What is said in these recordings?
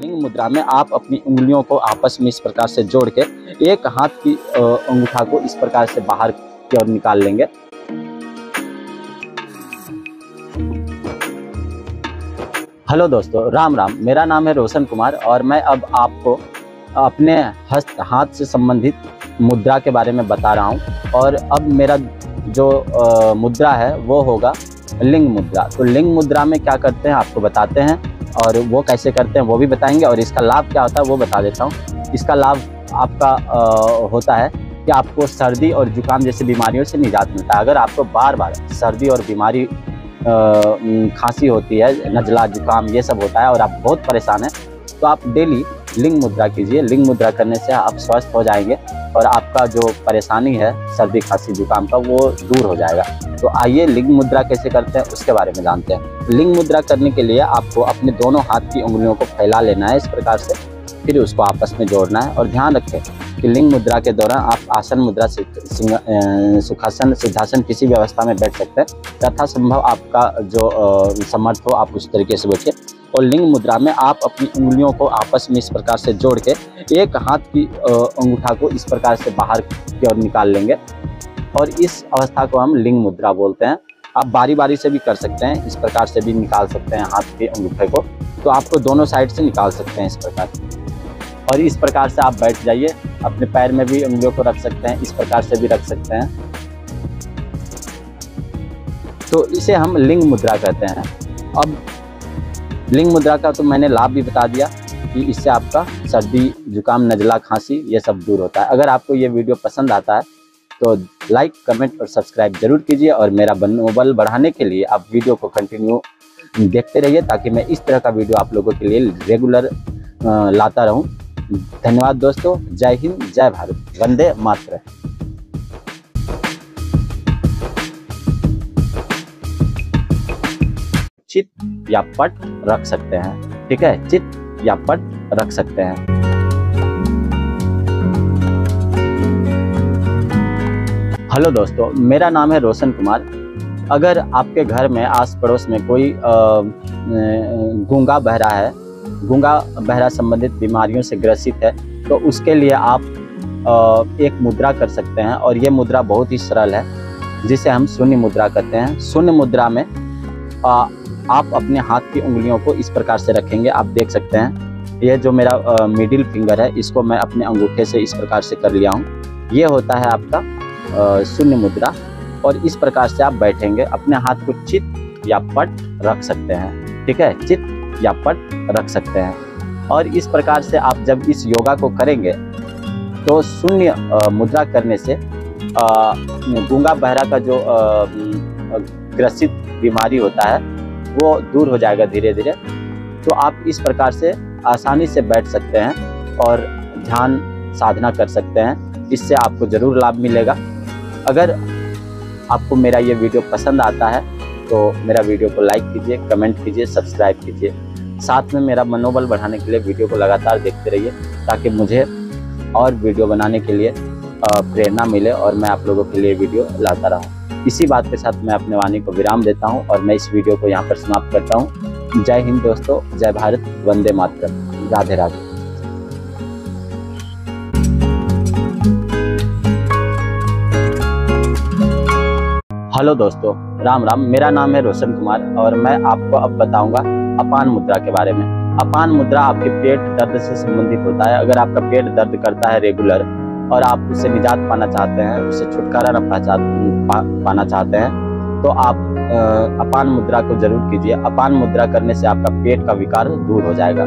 लिंग मुद्रा में आप अपनी उंगलियों को आपस में इस प्रकार से जोड़ के एक हाथ की अंगूठा को इस प्रकार से बाहर की ओर निकाल लेंगे। हेलो दोस्तों, राम राम। मेरा नाम है रोशन कुमार और मैं अब आपको अपने हाथ से संबंधित मुद्रा के बारे में बता रहा हूं। और अब मेरा जो मुद्रा है वो होगा लिंग मुद्रा। तो लिंग मुद्रा में क्या करते हैं आपको बताते हैं, और वो कैसे करते हैं वो भी बताएंगे, और इसका लाभ क्या होता है वो बता देता हूँ। इसका लाभ आपका होता है कि आपको सर्दी और जुकाम जैसी बीमारियों से निजात मिलता है। अगर आपको बार बार सर्दी और बीमारी खांसी होती है, नज़ला जुकाम ये सब होता है और आप बहुत परेशान हैं, तो आप डेली लिंग मुद्रा कीजिए। लिंग मुद्रा करने से आप स्वस्थ हो जाएंगे और आपका जो परेशानी है सर्दी खांसी जुकाम का वो दूर हो जाएगा। तो आइए लिंग मुद्रा कैसे करते हैं उसके बारे में जानते हैं। लिंग मुद्रा करने के लिए आपको अपने दोनों हाथ की उंगलियों को फैला लेना है इस प्रकार से, फिर उसको आपस में जोड़ना है। और ध्यान रखें कि लिंग मुद्रा के दौरान आप आसन मुद्रा, सुखासन, सिद्धासन किसी भी अवस्था में बैठ सकते हैं। यथा संभव आपका जो समर्थ हो आप उस तरीके से बैठिए। और लिंग मुद्रा में आप अपनी उंगलियों को आपस में इस प्रकार से जोड़ के एक हाथ की अंगूठा को इस प्रकार से बाहर की ओर निकाल लेंगे, और इस अवस्था को हम लिंग मुद्रा बोलते हैं। आप बारी बारी से भी कर सकते हैं, इस प्रकार से भी निकाल सकते हैं हाथ के अंगूठे को। तो आपको दोनों साइड से निकाल सकते हैं इस प्रकार, और इस प्रकार से आप बैठ जाइए। अपने पैर में भी उंगलियों को रख सकते हैं, इस प्रकार से भी रख सकते हैं। तो इसे हम लिंग मुद्रा कहते हैं। अब लिंग मुद्रा का तो मैंने लाभ भी बता दिया कि इससे आपका सर्दी जुकाम नज़ला खांसी ये सब दूर होता है। अगर आपको ये वीडियो पसंद आता है तो लाइक, कमेंट और सब्सक्राइब जरूर कीजिए, और मेरा मनोबल बढ़ाने के लिए आप वीडियो को कंटिन्यू देखते रहिए ताकि मैं इस तरह का वीडियो आप लोगों के लिए रेगुलर लाता रहूं। धन्यवाद दोस्तों। जय हिंद, जय भारत, वंदे मातरम। चित या पट रख सकते हैं, ठीक है, चित या पट रख सकते हैं। हेलो दोस्तों, मेरा नाम है रोशन कुमार। अगर आपके घर में आस पड़ोस में कोई गूंगा बहरा है, गूंगा बहरा संबंधित बीमारियों से ग्रसित है, तो उसके लिए आप एक मुद्रा कर सकते हैं। और ये मुद्रा बहुत ही सरल है जिसे हम शून्य मुद्रा कहते हैं। शून्य मुद्रा में आप अपने हाथ की उंगलियों को इस प्रकार से रखेंगे। आप देख सकते हैं ये जो मेरा मिडिल फिंगर है इसको मैं अपने अंगूठे से इस प्रकार से कर लिया हूँ। ये होता है आपका शून्य मुद्रा। और इस प्रकार से आप बैठेंगे। अपने हाथ को चित या पट रख सकते हैं, ठीक है, चित या पट रख सकते हैं। और इस प्रकार से आप जब इस योगा को करेंगे तो शून्य मुद्रा करने से गूंगा बहरा का जो ग्रसित बीमारी होता है वो दूर हो जाएगा धीरे धीरे। तो आप इस प्रकार से आसानी से बैठ सकते हैं और ध्यान साधना कर सकते हैं। इससे आपको ज़रूर लाभ मिलेगा। अगर आपको मेरा ये वीडियो पसंद आता है तो मेरा वीडियो को लाइक कीजिए, कमेंट कीजिए, सब्सक्राइब कीजिए। साथ में मेरा मनोबल बढ़ाने के लिए वीडियो को लगातार देखते रहिए ताकि मुझे और वीडियो बनाने के लिए प्रेरणा मिले और मैं आप लोगों के लिए वीडियो लाता रहूं। इसी बात के साथ मैं अपने वाणी को विराम देता हूं और मैं इस वीडियो को यहाँ पर समाप्त करता हूं। जय हिंद दोस्तों, जय भारत, वंदे मातरम, राधे राधे। हेलो दोस्तों, राम राम। मेरा नाम है रोशन कुमार और मैं आपको अब बताऊंगा अपान मुद्रा के बारे में। अपान मुद्रा आपके पेट दर्द से संबंधित होता है। अगर आपका पेट दर्द करता है रेगुलर और आप उससे निजात पाना चाहते हैं, उससे छुटकारा पाना चाहते हैं, तो आप अपान मुद्रा को जरूर कीजिए। अपान मुद्रा करने से आपका पेट का विकार दूर हो जाएगा।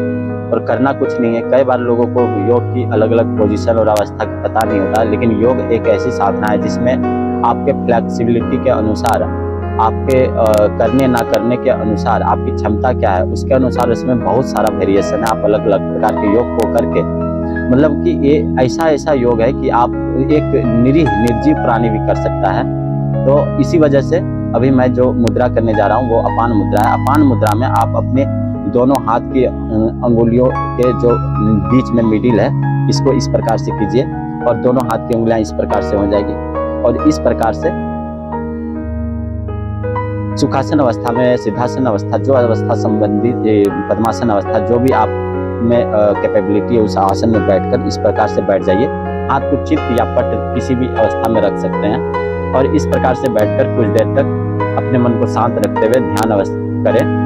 और करना कुछ नहीं है। कई बार लोगों को योग की अलग अलग पोजीशन और अवस्था का पता नहीं होता, लेकिन योग एक ऐसी साधना है जिसमें आपके फ्लेक्सिबिलिटी के अनुसार, आपके करने ना करने के अनुसार, आपकी क्षमता क्या है उसके अनुसार इसमें बहुत सारा वेरिएशन है। आप अलग अलग प्रकार के योग को करके, मतलब कि ये ऐसा योग है कि आप एक निर्जीव प्राणी भी कर सकता है। तो इसी वजह से अभी मैं जो मुद्रा करने जा रहा हूँ वो अपान मुद्रा है। अपान मुद्रा में आप अपने दोनों हाथ की अंगुलियों के जो बीच में मिडिल है इसको इस प्रकार से कीजिए और दोनों हाथ की उंगलियां इस प्रकार से हो जाएगी। और इस प्रकार से सुखासन अवस्था में, सिद्धासन अवस्था, जो अवस्था संबंधी, पद्मासन अवस्था, जो भी आप में कैपेबिलिटी है उस आसन में बैठकर इस प्रकार से बैठ जाइए। हाथ को चित्त या पट किसी भी अवस्था में रख सकते हैं और इस प्रकार से बैठकर कुछ देर तक अपने मन को शांत रखते हुए ध्यान अवस्था करें।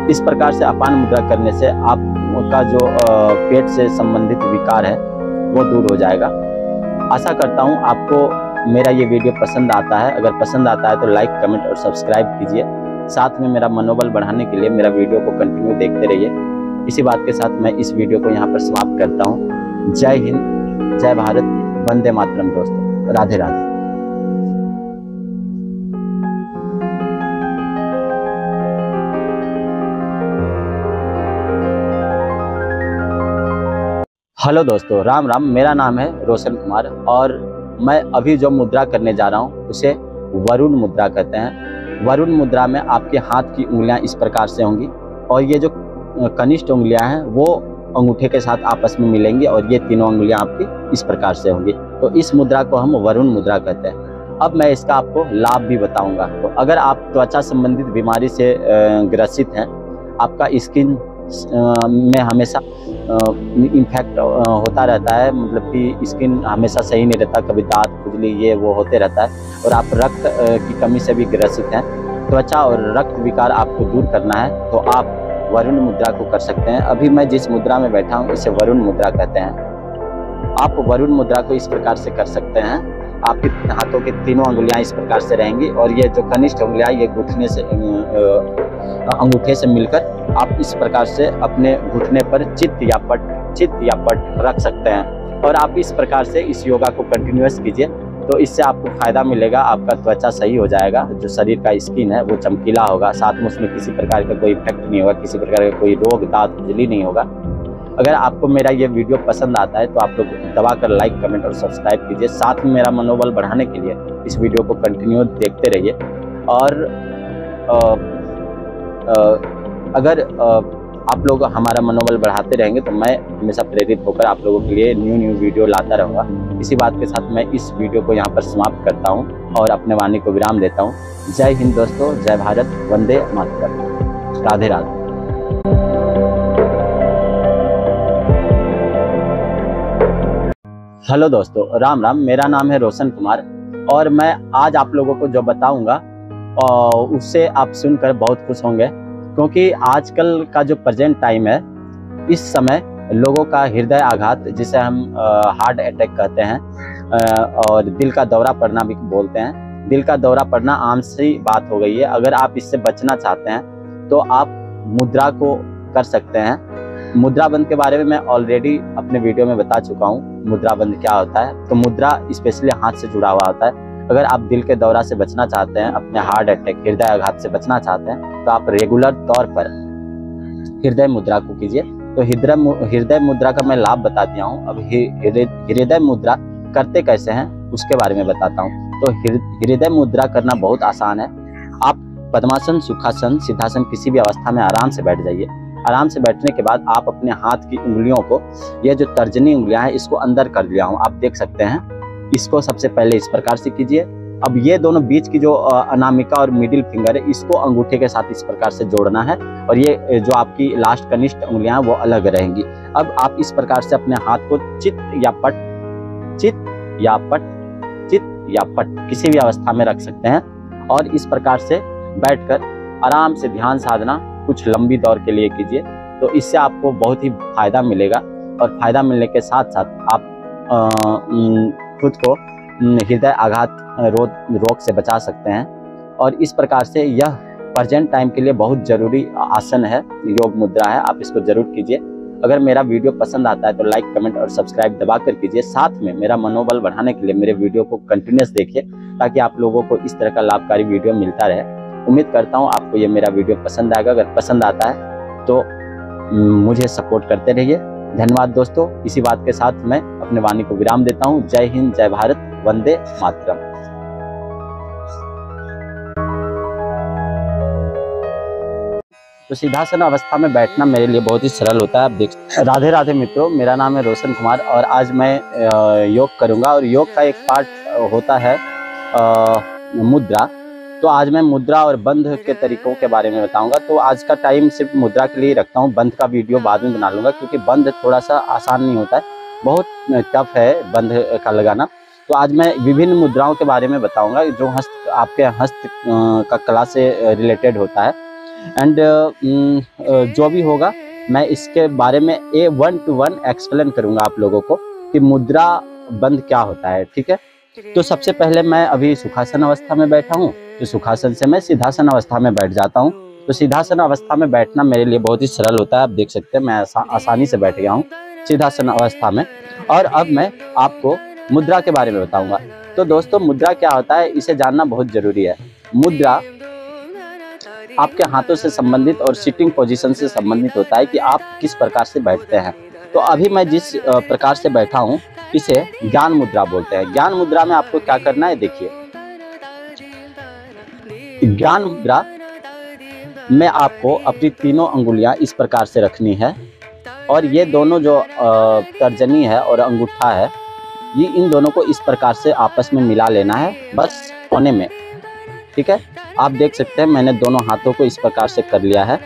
इस प्रकार से अपान मुद्रा करने से आपका जो पेट से संबंधित विकार है वो दूर हो जाएगा। आशा करता हूँ आपको मेरा ये वीडियो पसंद आता है। अगर पसंद आता है तो लाइक, कमेंट और सब्सक्राइब कीजिए। साथ में मेरा मनोबल बढ़ाने के लिए मेरा वीडियो को कंटिन्यू देखते रहिए। इसी बात के साथ मैं इस वीडियो को यहाँ पर समाप्त करता हूँ। जय हिंद, जय भारत, वंदे मातरम दोस्तों। राधे राधे। हेलो दोस्तों, राम राम। मेरा नाम है रोशन कुमार और मैं अभी जो मुद्रा करने जा रहा हूँ उसे वरुण मुद्रा कहते हैं। वरुण मुद्रा में आपके हाथ की उंगलियां इस प्रकार से होंगी और ये जो कनिष्ठ उंगलियां हैं वो अंगूठे के साथ आपस में मिलेंगी और ये तीनों उंगलियां आपकी इस प्रकार से होंगी। तो इस मुद्रा को हम वरुण मुद्रा कहते हैं। अब मैं इसका आपको लाभ भी बताऊंगा। तो अगर आप त्वचा संबंधित बीमारी से ग्रसित हैं, आपका स्किन में हमेशा इन्फेक्ट होता रहता है, मतलब कि स्किन हमेशा सही नहीं रहता, कभी दांत खुजली ये वो होते रहता है और आप रक्त की कमी से भी ग्रसित हैं, त्वचा और रक्त विकार आपको दूर करना है तो आप वरुण मुद्रा को कर सकते हैं। अभी मैं जिस मुद्रा में बैठा हूँ इसे वरुण मुद्रा कहते हैं। आप वरुण मुद्रा को इस प्रकार से कर सकते हैं। आपके हाथों की तीनों अंगुलियां इस प्रकार से रहेंगी और ये जो कनिष्ठ उंगलियां ये घुटने से अंगूठे से मिलकर आप इस प्रकार से अपने घुटने पर चित्त या पट रख सकते हैं और आप इस प्रकार से इस योगा को कंटिन्यूअस कीजिए तो इससे आपको फायदा मिलेगा। आपका त्वचा सही हो जाएगा, जो शरीर का स्किन है वो चमकीला होगा, साथ में उसमें किसी प्रकार का कोई इफेक्ट नहीं होगा, किसी प्रकार का कोई रोग, दांत खुजली नहीं होगा। अगर आपको मेरा ये वीडियो पसंद आता है तो आप लोग दबाकर लाइक, कमेंट और सब्सक्राइब कीजिए। साथ में मेरा मनोबल बढ़ाने के लिए इस वीडियो को कंटिन्यू देखते रहिए और अगर आप लोग हमारा मनोबल बढ़ाते रहेंगे तो मैं हमेशा प्रेरित होकर आप लोगों के लिए न्यू वीडियो लाता रहूँगा। इसी बात के साथ मैं इस वीडियो को यहाँ पर समाप्त करता हूँ और अपने वाणी को विराम देता हूँ। जय हिंद दोस्तों, जय भारत, वंदे मातरम, राधे राधे। हेलो दोस्तों, राम राम। मेरा नाम है रोशन कुमार और मैं आज आप लोगों को जो बताऊंगा उससे आप सुनकर बहुत खुश होंगे, क्योंकि आजकल का जो प्रेजेंट टाइम है, इस समय लोगों का हृदय आघात, जिसे हम हार्ट अटैक कहते हैं और दिल का दौरा पड़ना भी बोलते हैं, दिल का दौरा पड़ना आम सी बात हो गई है। अगर आप इससे बचना चाहते हैं तो आप मुद्रा को कर सकते हैं। मुद्रा बंद के बारे में मैं ऑलरेडी अपने वीडियो में बता चुका हूँ, मुद्रा बंद क्या होता है। तो मुद्रा स्पेशली हाथ से जुड़ा हुआ होता है। अगर आप दिल के दौरा से बचना चाहते हैं, अपने हार्ट अटैक, हृदय आघात से बचना चाहते हैं, तो आप रेगुलर तौर पर हृदय मुद्रा को कीजिए। तो हृदय मुद्रा का मैं लाभ बता दिया हूँ। अब हृदय मुद्रा करते कैसे हैं उसके बारे में बताता हूँ। तो हृदय मुद्रा करना बहुत आसान है। आप पद्मासन, सुखासन, सिद्धासन किसी भी अवस्था में आराम से बैठ जाइए। आराम से बैठने के बाद आप अपने हाथ की उंगलियों को, ये जो तर्जनी उंगलियां हैं, इसको अंदर कर लिया हूँ, आप देख सकते हैं। इसको सबसे पहले इस प्रकार से कीजिए। अब ये दोनों बीच की जो अनामिका और मिडिल फिंगर है, इसको अंगूठे के साथ इस प्रकार से जोड़ना है और ये जो आपकी लास्ट कनिष्ठ उंगलियां हैं वो अलग रहेंगी। अब आप इस प्रकार से अपने हाथ को चित्त या पट किसी भी अवस्था में रख सकते हैं और इस प्रकार से बैठकर आराम से ध्यान साधना कुछ लंबी दौर के लिए कीजिए। तो इससे आपको बहुत ही फायदा मिलेगा और फायदा मिलने के साथ साथ आप खुद को हृदय आघात रोग से बचा सकते हैं। और इस प्रकार से यह प्रेजेंट टाइम के लिए बहुत जरूरी आसन है, योग मुद्रा है। आप इसको जरूर कीजिए। अगर मेरा वीडियो पसंद आता है तो लाइक, कमेंट और सब्सक्राइब दबा कर कीजिए। साथ में मेरा मनोबल बढ़ाने के लिए मेरे वीडियो को कंटिन्यूअस देखिए, ताकि आप लोगों को इस तरह का लाभकारी वीडियो मिलता रहे। उम्मीद करता हूँ आपको ये मेरा वीडियो पसंद आएगा। अगर पसंद आता है तो मुझे सपोर्ट करते रहिए। धन्यवाद दोस्तों। इसी बात के साथ मैं अपने वाणी को विराम देता हूँ। जय हिंद, जय भारत, वंदे मातरम। तो सिद्धासन अवस्था में बैठना मेरे लिए बहुत ही सरल होता है। आप देख, राधे राधे मित्रों, मेरा नाम है रोशन कुमार और आज मैं योग करूंगा। और योग का एक पार्ट होता है मुद्रा। तो आज मैं मुद्रा और बंध के तरीकों के बारे में बताऊंगा। तो आज का टाइम सिर्फ मुद्रा के लिए रखता हूं, बंध का वीडियो बाद में बना लूंगा, क्योंकि बंध थोड़ा सा आसान नहीं होता है, बहुत टफ है बंध का लगाना। तो आज मैं विभिन्न मुद्राओं के बारे में बताऊंगा जो आपके हस्त का कला से रिलेटेड होता है। एंड जो भी होगा मैं इसके बारे में 1 to 1 एक्सप्लेन करूंगा आप लोगों को कि मुद्रा बंध क्या होता है। ठीक है, तो सबसे पहले मैं अभी सुखासन अवस्था में बैठा हूँ, तो सुखासन से मैं सिद्धासन अवस्था में बैठ जाता हूँ। तो सिद्धासन अवस्था में बैठना मेरे लिए बहुत ही सरल होता है, आप देख सकते हैं मैं आसानी से बैठ गया हूँ सिद्धासन अवस्था में। और अब मैं आपको मुद्रा के बारे में बताऊंगा। तो दोस्तों, मुद्रा क्या होता है इसे जानना बहुत जरूरी है। मुद्रा आपके हाथों से संबंधित और सिटिंग पोजीशन से संबंधित होता है कि आप किस प्रकार से बैठते हैं। तो अभी मैं जिस प्रकार से बैठा हूँ इसे ज्ञान मुद्रा बोलते हैं। ज्ञान मुद्रा में आपको क्या करना है, देखिए ज्ञान मुद्रा में आपको अपनी तीनों अंगुलियां इस प्रकार से रखनी है, और ये दोनों जो तर्जनी है और अंगूठा है, ये इन दोनों को इस प्रकार से आपस में मिला लेना है, बस कोने में। ठीक है, आप देख सकते हैं मैंने दोनों हाथों को इस प्रकार से कर लिया है।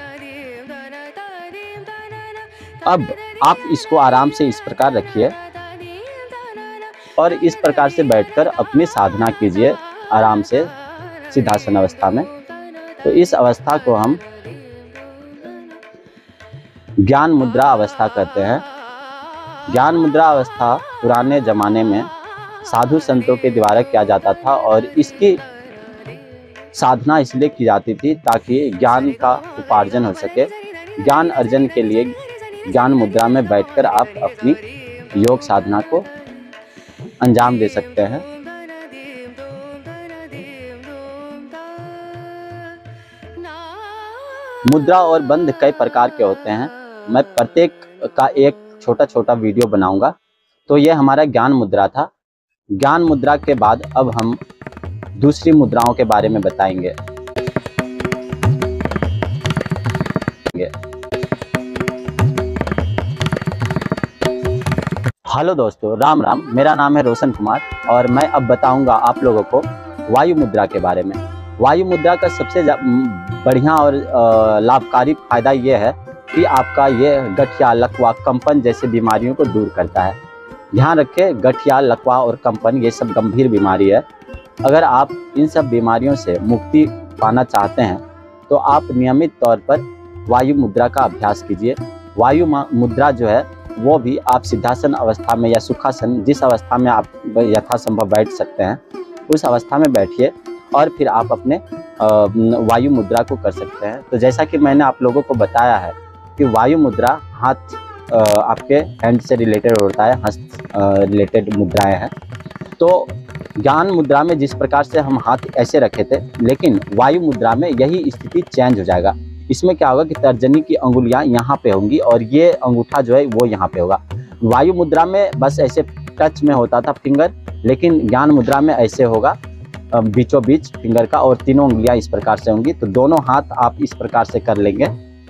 अब आप इसको आराम से इस प्रकार रखिए और इस प्रकार से बैठकर अपनी साधना कीजिए आराम से सिद्धासन अवस्था में। तो इस अवस्था को हम ज्ञान मुद्रा अवस्था कहते हैं। ज्ञान मुद्रा अवस्था पुराने जमाने में साधु संतों के द्वारा किया जाता था, और इसकी साधना इसलिए की जाती थी ताकि ज्ञान का उपार्जन हो सके। ज्ञान अर्जन के लिए ज्ञान मुद्रा में बैठकर आप अपनी योग साधना को अंजाम दे सकते हैं। मुद्रा और बंध कई प्रकार के होते हैं, मैं प्रत्येक का एक छोटा छोटा वीडियो बनाऊंगा। तो ये हमारा ज्ञान मुद्रा था। ज्ञान मुद्रा के बाद अब हम दूसरी मुद्राओं के बारे में बताएंगे। हेलो दोस्तों, राम राम। मेरा नाम है रोशन कुमार और मैं अब बताऊंगा आप लोगों को वायु मुद्रा के बारे में। वायु मुद्रा का सबसे बढ़िया और लाभकारी फायदा ये है कि आपका ये गठिया, लकवा, कंपन जैसे बीमारियों को दूर करता है। ध्यान रखें, गठिया, लकवा और कंपन ये सब गंभीर बीमारी है। अगर आप इन सब बीमारियों से मुक्ति पाना चाहते हैं तो आप नियमित तौर पर वायु मुद्रा का अभ्यास कीजिए। वायु मुद्रा जो है वो भी आप सिद्धासन अवस्था में या सुखासन, जिस अवस्था में आप यथासंभव बैठ सकते हैं उस अवस्था में बैठिए और फिर आप अपने वायु मुद्रा को कर सकते हैं। तो जैसा कि मैंने आप लोगों को बताया है कि वायु मुद्रा हाथ आपके हैंड से रिलेटेड होता है, हस्त रिलेटेड मुद्राएं हैं। तो ज्ञान मुद्रा में जिस प्रकार से हम हाथ ऐसे रखे थे, लेकिन वायु मुद्रा में यही स्थिति चेंज हो जाएगा। इसमें क्या होगा कि तर्जनी की अंगुलियां यहाँ पे होंगी और ये अंगूठा जो है वो यहाँ पे होगा। वायु मुद्रा में बस ऐसे टच में होता था फिंगर, लेकिन ज्ञान मुद्रा में ऐसे होगा बीचों बीच फिंगर का, और तीनों उंगलियां इस प्रकार से होंगी। तो दोनों हाथ आप इस प्रकार से कर लेंगे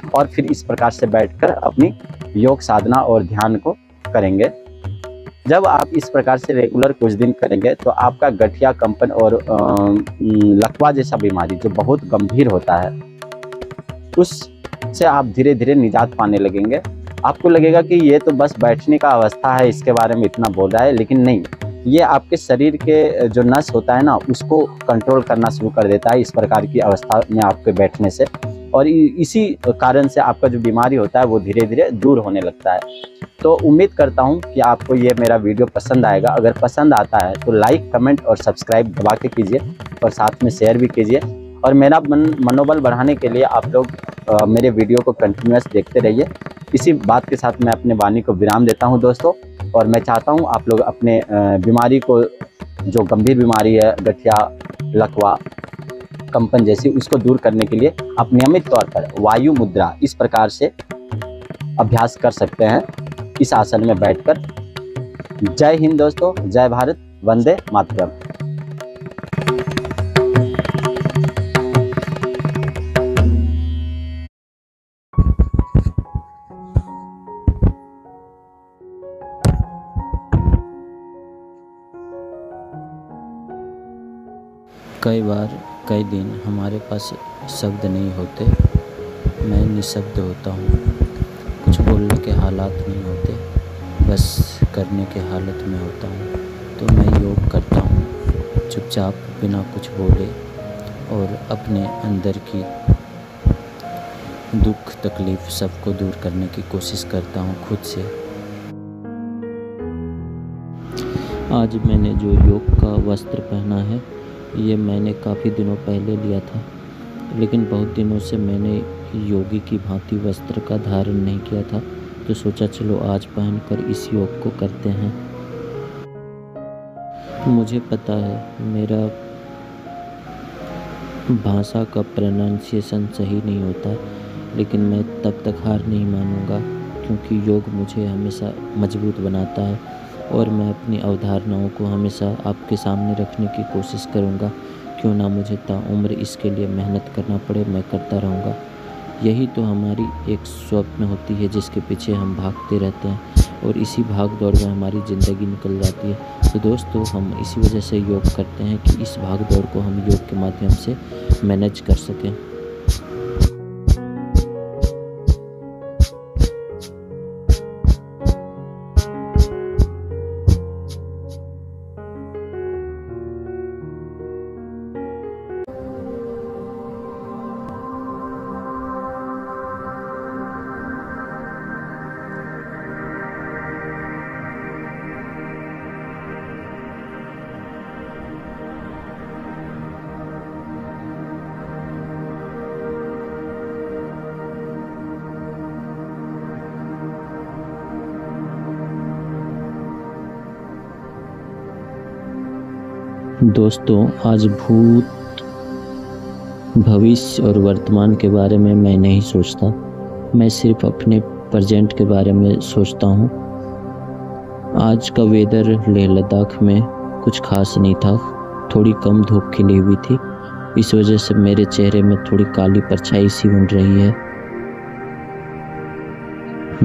और फिर इस प्रकार से बैठकर अपनी योग साधना और ध्यान को करेंगे। जब आप इस प्रकार से रेगुलर कुछ दिन करेंगे तो आपका गठिया, कंपन और लकवा जैसा बीमारी जो बहुत गंभीर होता है उससे आप धीरे धीरे निजात पाने लगेंगे। आपको लगेगा कि ये तो बस बैठने का अवस्था है, इसके बारे में इतना बोल रहा है, लेकिन नहीं, ये आपके शरीर के जो नस होता है ना उसको कंट्रोल करना शुरू कर देता है इस प्रकार की अवस्था में आपके बैठने से, और इसी कारण से आपका जो बीमारी होता है वो धीरे धीरे दूर होने लगता है। तो उम्मीद करता हूँ कि आपको ये मेरा वीडियो पसंद आएगा। अगर पसंद आता है तो लाइक, कमेंट और सब्सक्राइब दबा के कीजिए और साथ में शेयर भी कीजिए। और मेरा मनोबल बढ़ाने के लिए आप लोग मेरे वीडियो को कंटिन्यूअस देखते रहिए। इसी बात के साथ मैं अपने वाणी को विराम देता हूं दोस्तों, और मैं चाहता हूं आप लोग अपने बीमारी को, जो गंभीर बीमारी है गठिया, लकवा, कंपन जैसी, उसको दूर करने के लिए आप नियमित तौर पर वायु मुद्रा इस प्रकार से अभ्यास कर सकते हैं इस आसन में बैठकर। जय हिंद दोस्तों, जय भारत, वंदे मातरम। कई बार कई दिन हमारे पास शब्द नहीं होते, मैं निशब्द होता हूँ। कुछ बोलने के हालात नहीं होते, बस करने के हालत में होता हूँ। तो मैं योग करता हूँ चुपचाप, बिना कुछ बोले, और अपने अंदर की दुख तकलीफ़ सबको दूर करने की कोशिश करता हूँ खुद से। आज मैंने जो योग का वस्त्र पहना है, ये मैंने काफ़ी दिनों पहले लिया था, लेकिन बहुत दिनों से मैंने योगी की भांति वस्त्र का धारण नहीं किया था, तो सोचा चलो आज पहनकर इस योग को करते हैं। मुझे पता है मेरा भाषा का प्रोनाउंसिएशन सही नहीं होता, लेकिन मैं तब तक हार नहीं मानूंगा, क्योंकि योग मुझे हमेशा मजबूत बनाता है और मैं अपनी अवधारणाओं को हमेशा आपके सामने रखने की कोशिश करूंगा। क्यों ना मुझे ताउम्र इसके लिए मेहनत करना पड़े, मैं करता रहूँगा। यही तो हमारी एक स्वप्न होती है जिसके पीछे हम भागते रहते हैं, और इसी भाग दौड़ में हमारी ज़िंदगी निकल जाती है। तो दोस्तों, हम इसी वजह से योग करते हैं कि इस भाग दौड़ को हम योग के माध्यम से मैनेज कर सकें। दोस्तों, आज भूत, भविष्य और वर्तमान के बारे में मैं नहीं सोचता, मैं सिर्फ अपने प्रेजेंट के बारे में सोचता हूँ। आज का वेदर लेह लद्दाख में कुछ खास नहीं था, थोड़ी कम धूप खिली हुई थी, इस वजह से मेरे चेहरे में थोड़ी काली परछाई सी उड़ रही है।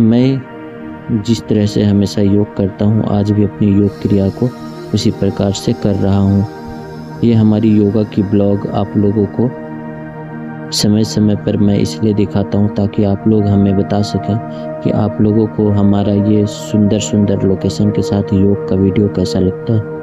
मैं जिस तरह से हमेशा योग करता हूँ, आज भी अपनी योग क्रिया को उसी प्रकार से कर रहा हूँ। ये हमारी योगा की ब्लॉग आप लोगों को समय समय पर मैं इसलिए दिखाता हूँ ताकि आप लोग हमें बता सकें कि आप लोगों को हमारा ये सुंदर सुंदर लोकेशन के साथ योग का वीडियो कैसा लगता है।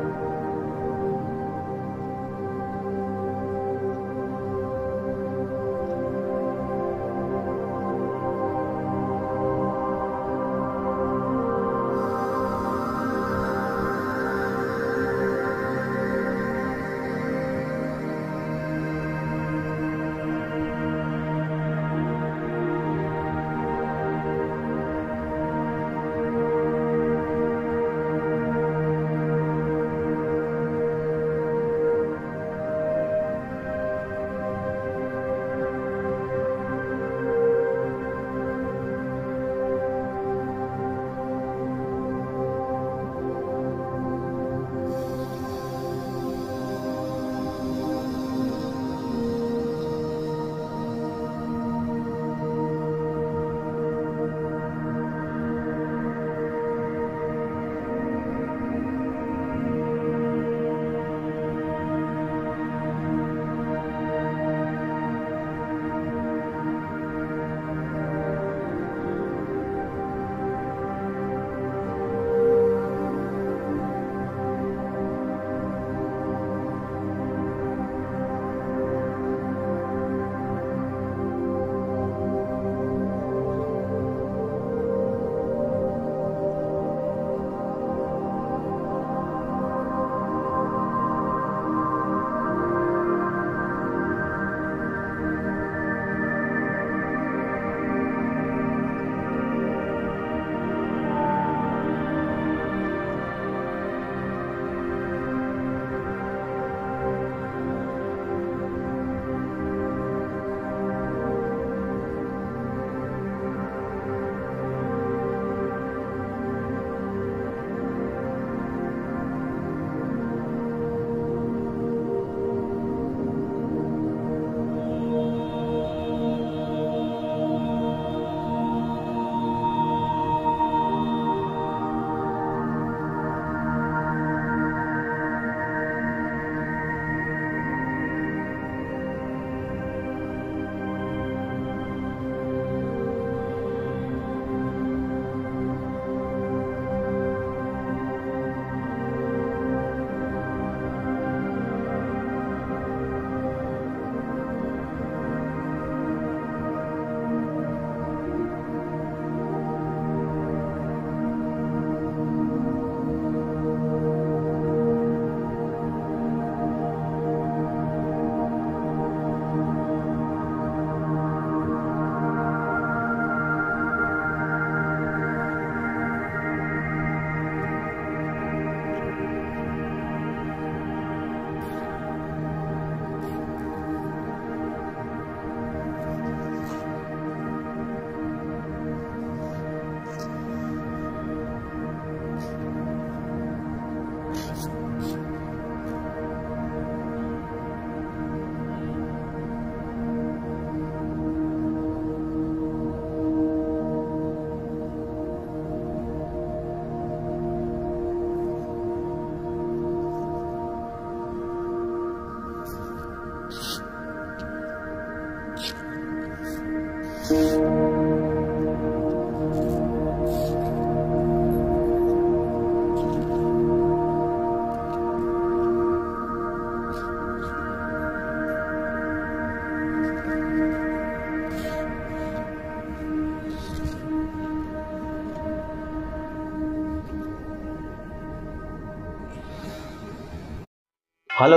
हेलो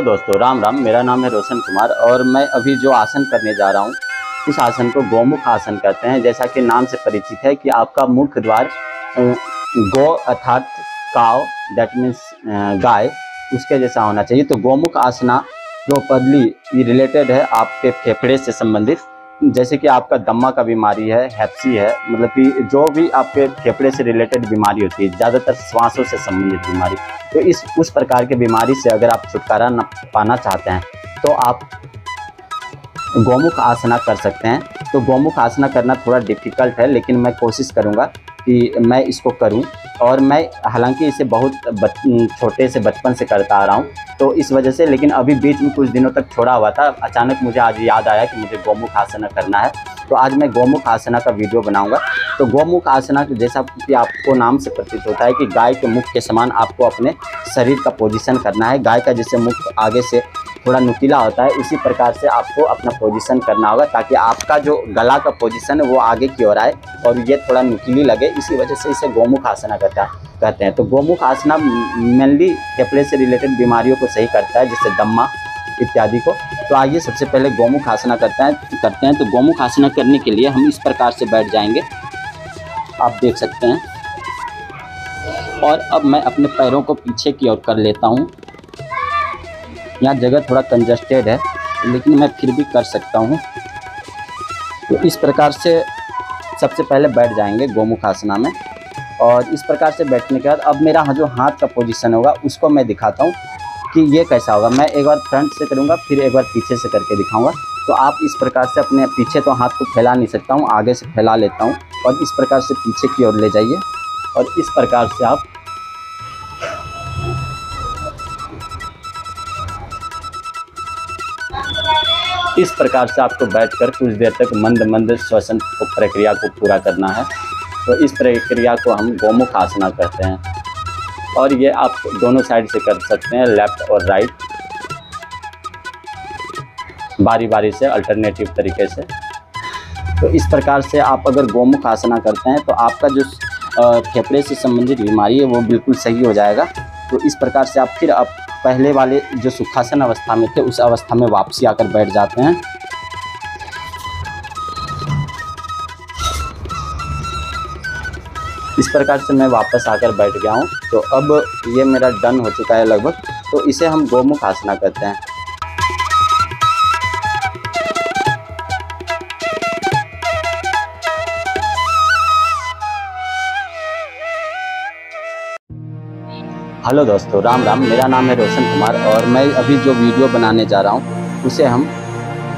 दोस्तों, राम राम। मेरा नाम है रोशन कुमार और मैं अभी जो आसन करने जा रहा हूँ उस आसन को गोमुख आसन कहते हैं। जैसा कि नाम से परिचित है कि आपका मुख्य द्वार गो अर्थात काव, दैट मीन्स गाय, उसके जैसा होना चाहिए। तो गोमुख आसना प्रॉपरली रिलेटेड है आपके फेफड़े से संबंधित। जैसे कि आपका दम्मा का बीमारी है, हेप्सी है, मतलब कि जो भी आपके फेफड़े से रिलेटेड बीमारी होती है, ज़्यादातर श्वासों से संबंधित बीमारी, तो उस प्रकार के बीमारी से अगर आप छुटकारा पाना चाहते हैं तो आप गोमुख आसना कर सकते हैं। तो गोमुख आसना करना थोड़ा डिफ़िकल्ट है, लेकिन मैं कोशिश करूंगा कि मैं इसको करूं। और मैं हालांकि इसे बहुत छोटे से बचपन से करता आ रहा हूं, तो इस वजह से, लेकिन अभी बीच में कुछ दिनों तक छोड़ा हुआ था। अचानक मुझे आज याद आया कि मुझे गोमुख आसना करना है, तो आज मैं गोमुख आसना का वीडियो बनाऊंगा। तो गोमुख आसना जैसा कि आपको नाम से प्रतीत होता है कि गाय के मुख के समान आपको अपने शरीर का पोजीशन करना है। गाय का जैसे मुख आगे से थोड़ा नुकीला होता है, उसी प्रकार से आपको अपना पोजीशन करना होगा, ताकि आपका जो गला का पोजीशन है वो आगे की ओर आए और ये थोड़ा नुकीली लगे। इसी वजह से इसे गोमुख आसना कहते हैं। तो गोमुख आसना मेनली फेफड़े से रिलेटेड बीमारियों को सही करता है, जैसे दम्मा इत्यादि को। तो आइए सबसे पहले गोमुख आसना करते हैं। तो गोमुख आसना करने के लिए हम इस प्रकार से बैठ जाएंगे, आप देख सकते हैं। और अब मैं अपने पैरों को पीछे की ओर कर लेता हूँ। यहाँ जगह थोड़ा कंजस्टेड है, लेकिन मैं फिर भी कर सकता हूँ। तो इस प्रकार से सबसे पहले बैठ जाएंगे गोमुख आसना में। और इस प्रकार से बैठने के बाद अब मेरा जो हाथ का पोजीशन होगा उसको मैं दिखाता हूँ कि ये कैसा होगा। मैं एक बार फ्रंट से करूँगा, फिर एक बार पीछे से करके दिखाऊंगा। तो आप इस प्रकार से अपने पीछे तो हाथ को फैला नहीं सकता हूँ, आगे से फैला लेता हूँ और इस प्रकार से पीछे की ओर ले जाइए। और इस प्रकार से आप आपको बैठकर कुछ देर तक मंद मंद श्वसन प्रक्रिया को पूरा करना है। तो इस प्रक्रिया को हम गोमुख आसना कहते हैं। और ये आप दोनों साइड से कर सकते हैं, लेफ्ट और राइट, बारी बारी से, अल्टरनेटिव तरीके से। तो इस प्रकार से आप अगर गोमुख आसना करते हैं तो आपका जो फेफड़े से संबंधित बीमारी है वो बिल्कुल सही हो जाएगा। तो इस प्रकार से आप फिर पहले वाले जो सुखासन अवस्था में थे उस अवस्था में वापसी आकर बैठ जाते हैं। इस प्रकार से मैं वापस आकर बैठ गया हूँ। तो अब ये मेरा डन हो चुका है लगभग। तो इसे हम गोमुख आसना कहते हैं। हेलो दोस्तों, राम राम। मेरा नाम है रोशन कुमार और मैं अभी जो वीडियो बनाने जा रहा हूँ उसे हम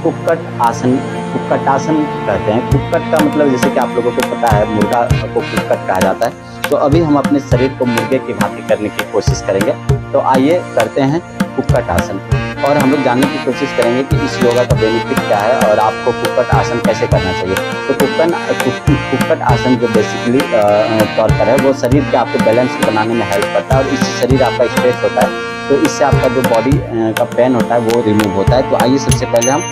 कुक्कट आसन कहते हैं। कुक्कट का मतलब जैसे कि आप लोगों को पता है, मुर्गा को कुक्कट कहा जाता है। तो अभी हम अपने शरीर को मुर्गे की भांति करने की कोशिश करेंगे। तो आइए करते हैं कुक्कट आसन और हम लोग जानने की कोशिश करेंगे कि इस योगा का बेनिफिट क्या है और आपको कुक्कट आसन कैसे करना चाहिए। तो कुक्कट आसन जो बेसिकली तौर पर है वो शरीर के आपके बैलेंस बनाने में हेल्प करता है और इससे शरीर आपका स्ट्रेच होता है। तो इससे आपका जो बॉडी का पेन होता है वो रिमूव होता है। तो आइए सबसे पहले हम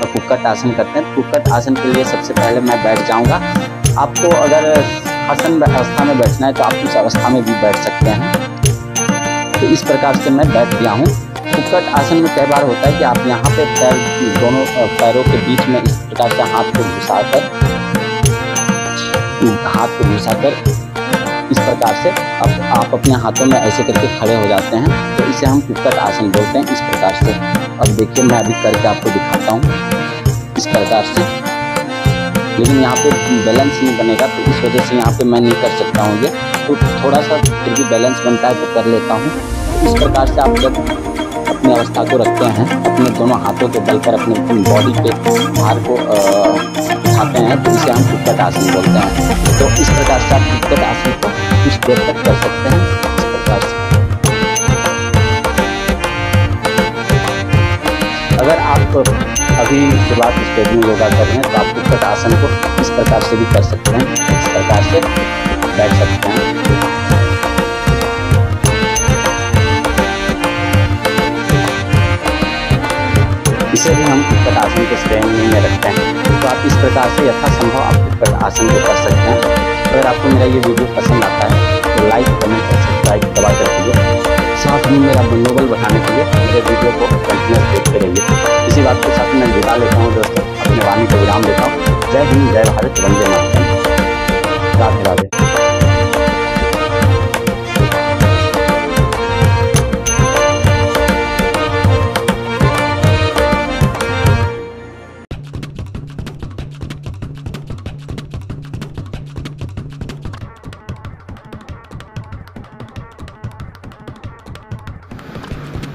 कुक्कट आसन करते हैं। कुक्कट आसन के लिए सबसे पहले मैं बैठ जाऊंगा। आपको अगर आसन अवस्था में बैठना है तो आप उस अवस्था में भी बैठ सकते हैं। तो इस प्रकार से मैं बैठ गया हूँ। कुक्कट आसन में कई बार होता है कि आप यहाँ पे दोनों पैरों के बीच में इस प्रकार से हाथ को घुसाकर इस प्रकार से आप अपने हाथों में ऐसे करके खड़े हो जाते हैं। तो इसे हम कुक्कट आसन बोलते हैं। इस प्रकार से अब देखिए, मैं अभी करके आपको दिखाता हूँ इस प्रकार से, लेकिन यहाँ पे बैलेंस नहीं बनेगा तो इस वजह से यहाँ पे मैं नहीं कर सकता हूँ ये। तो थोड़ा सा फिर भी बैलेंस बनता है तो कर लेता हूँ। इस प्रकार से आप जब अपनी अवस्था को रखते हैं, अपने दोनों हाथों के बल पर अपने बॉडी के भार को उठाते हैं, तो इसे हम कुक्कट आसन बोलते हैं। तो इस प्रकार से आप कुक्कट आसन को कुछ देर तक कर सकते हैं। इस प्रकार से अगर आप अभी शुरुआत स्टेज में योगा कर रहे हैं तो आप उत्कट आसन को इस प्रकार से भी कर सकते हैं, इस प्रकार से बैठ सकते हैं। इसे भी हम उत्कट आसन के श्रेणी में रखते हैं। तो आप इस प्रकार से यथासंभव आप उत्कट आसन को कर सकते हैं। अगर आपको मेरा ये वीडियो पसंद आता है तो लाइक, कमेंट और सब्सक्राइब दबा कर दीजिए। साथ में मेरा मनोबल बढ़ाने के लिए मेरे वीडियो को कंटिन्यूस देखते रहिए। इसी बात के साथ मैं विदा लेता हूँ दोस्तों, अपने वाणी को विराम देता हूँ। जय हिंद, जय भारत, वंदे मातरम, राधे राधे।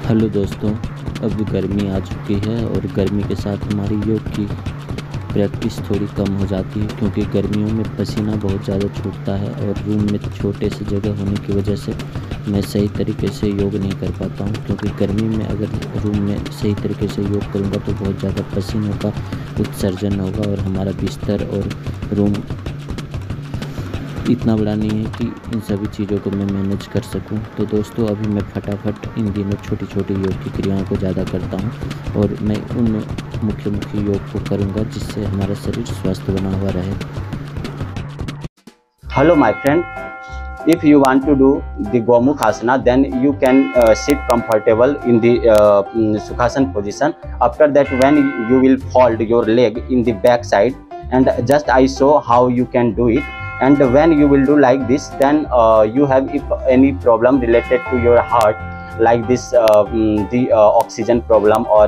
हेलो दोस्तों, अब गर्मी आ चुकी है और गर्मी के साथ हमारी योग की प्रैक्टिस थोड़ी कम हो जाती है, क्योंकि गर्मियों में पसीना बहुत ज़्यादा छूटता है और रूम में छोटे से जगह होने की वजह से मैं सही तरीके से योग नहीं कर पाता हूँ। क्योंकि गर्मी में अगर रूम में सही तरीके से योग करूँगा तो बहुत ज़्यादा पसीनों का उत्सर्जन होगा और हमारा बिस्तर और रूम इतना बड़ा नहीं है कि इन सभी चीज़ों को मैं मैनेज कर सकूं। तो दोस्तों, अभी मैं फटाफट इन दिनों छोटी छोटी योग की क्रियाओं को ज़्यादा करता हूं और मैं उन मुख्य योग को करूंगा जिससे हमारा शरीर स्वस्थ बना हुआ रहे। Hello my friend, if you want to do the Gomukh Asana, then you can sit comfortable in the Sukhasana position. After that, when you will fold your leg in the back side, and just I show how you can do it. And when you will do like this, then you have if any problem related to your heart, like this the oxygen problem, or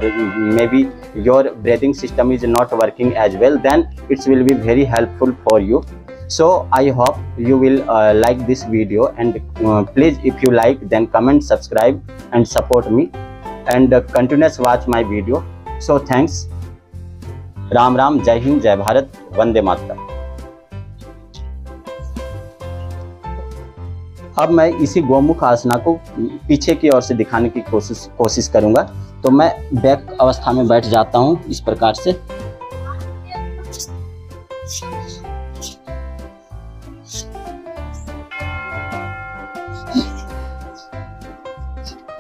maybe your breathing system is not working as well, then it will be very helpful for you. So I hope you will like this video, and please, if you like, then comment, subscribe and support me, and continuous watch my video. So thanks. Ram Ram, जय हिंद, जय भारत, वंदे मातरम। अब मैं इसी गोमुख आसना को पीछे की ओर से दिखाने की कोशिश करूंगा। तो मैं बैक अवस्था में बैठ जाता हूं इस प्रकार से।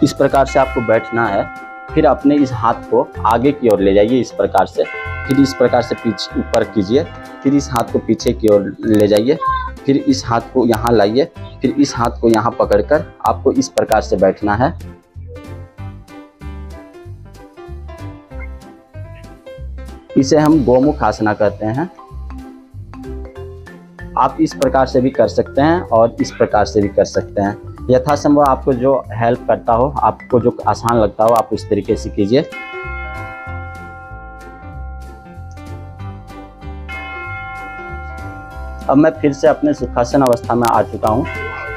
इस प्रकार से आपको बैठना है। फिर अपने इस हाथ को आगे की ओर ले जाइए इस प्रकार से। फिर इस प्रकार से पीछे ऊपर कीजिए। फिर इस हाथ को पीछे की ओर ले जाइए। फिर इस हाथ को यहाँ लाइए। फिर इस हाथ को यहाँ पकड़कर आपको इस प्रकार से बैठना है। इसे हम गोमुख आसना कहते हैं। आप इस प्रकार से भी कर सकते हैं और इस प्रकार से भी कर सकते हैं। यथासंभव आपको जो हेल्प करता हो, आपको जो आसान लगता हो, आप इस तरीके से कीजिए। अब मैं फिर से अपने सुखासन अवस्था में आ चुका हूँ।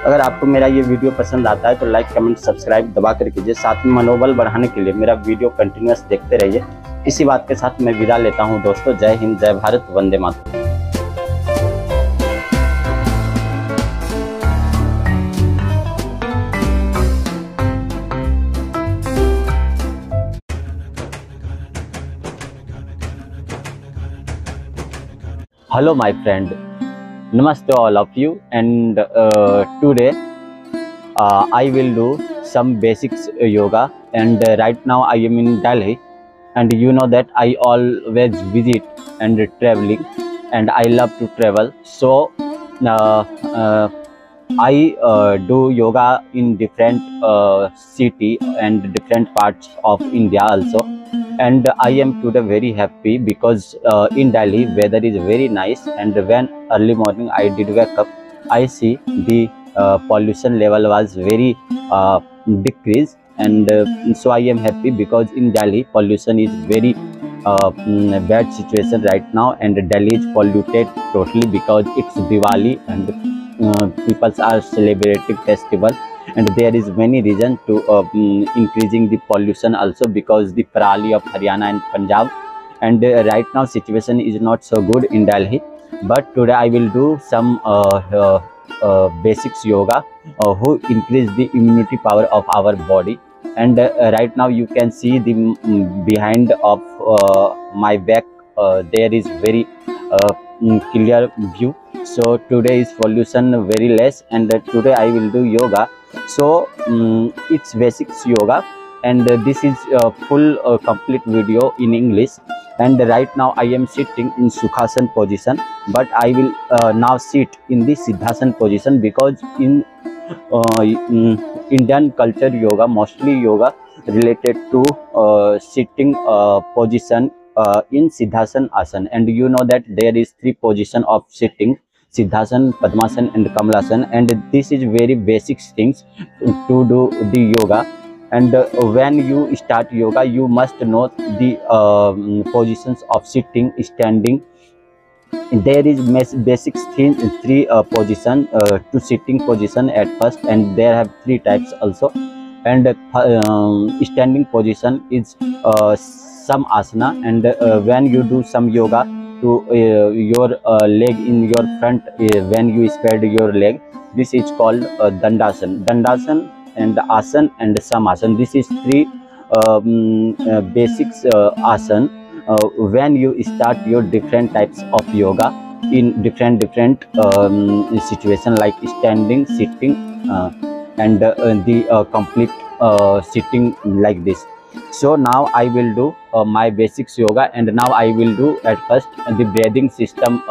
अगर आपको मेरा ये वीडियो पसंद आता है तो लाइक, कमेंट, सब्सक्राइब दबा कर कीजिए। साथ में मनोबल बढ़ाने के लिए मेरा वीडियो कंटिन्यूअस देखते रहिए। इसी बात के साथ मैं विदा लेता हूँ दोस्तों। जय हिंद, जय Bharat, Vande Mataram. Hello my friend, namaste all of you, and today I will do some basics yoga, and right now I am in Delhi, and you know that I always visit and traveling, and I love to travel. So I do yoga in different city and different parts of India also. And I am today very happy because in Delhi weather is very nice, and when early morning I did wake up, I see the pollution level was very decreased, and so I am happy because in Delhi pollution is very bad situation right now, and Delhi is polluted totally because it's Diwali and people are celebrating festival. And there is many reason to increasing the pollution also, because the Parali of Haryana and Punjab, and right now situation is not so good in Delhi. But today I will do some basics yoga who increase the immunity power of our body. And right now you can see the behind of my back there is very clear view. So today is pollution very less, and today I will do yoga. So it's basics yoga, and this is a full complete video in English. And right now I am sitting in Sukhasana position, but I will now sit in the Siddhasana position, because in Indian culture yoga, mostly yoga related to sitting position in Siddhasana asana. And you know that there is 3 position of sitting: Siddhasana, Padmasana and Kamalasana, and this is very basic things to do the yoga. And when you start yoga, you must know the positions of sitting, standing. There is basic thing, 3 position to sitting position at first, and there have 3 types also. And standing position is some asana, and when you do some yoga to your leg in your front, when you spread your leg, this is called dandasana and asan and samasana. This is 3 basics asan. When you start your different types of yoga in different situation, like standing, sitting, and the complete sitting like this. So now I will do my basics yoga, and now I will do at first the breathing system,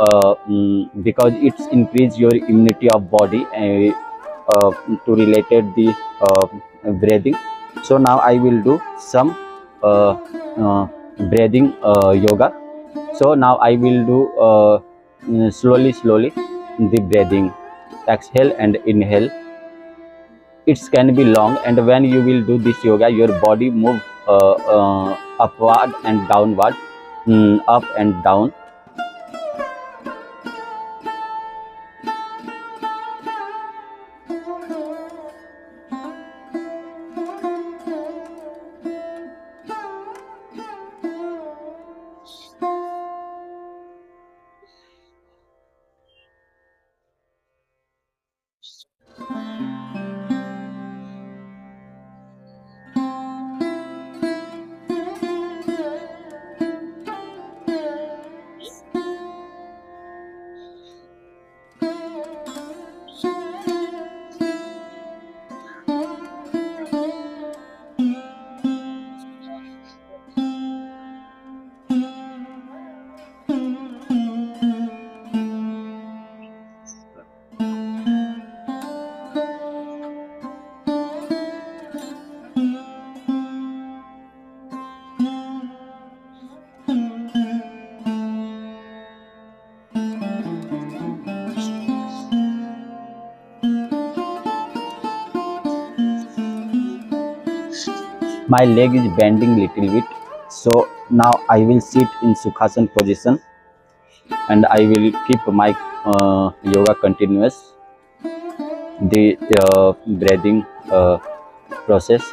because it's increase your immunity of body to related the breathing. So now I will do some breathing yoga. So now I will do slowly the breathing, exhale and inhale. It can be long, and when you will do this yoga, your body move upward and downward, up and down. My leg is bending little bit. So now I will sit in Sukhasana position, and I will keep my yoga continuous, the breathing process.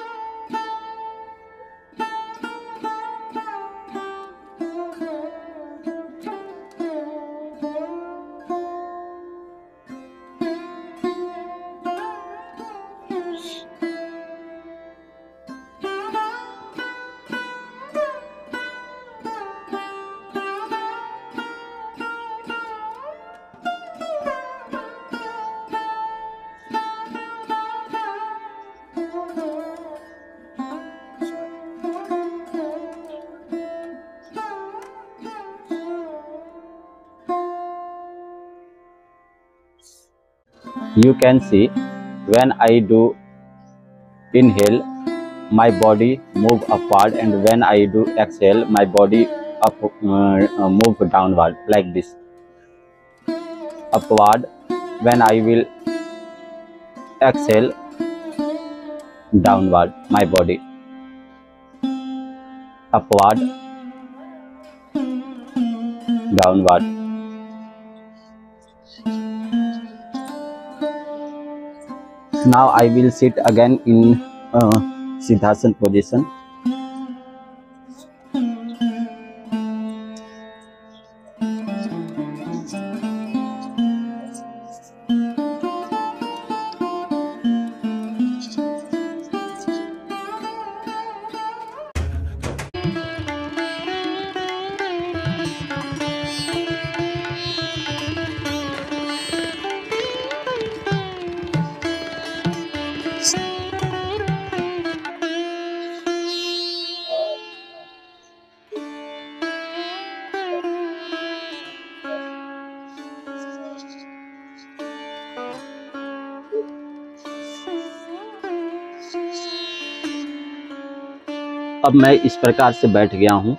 You can see, when I do inhale, my body move upward, and when I do exhale, my body move downward like this. Upward, when I will exhale, downward my body. Upward, downward. Now I will sit again in Siddhasana position. अब मैं इस प्रकार से बैठ गया हूँ।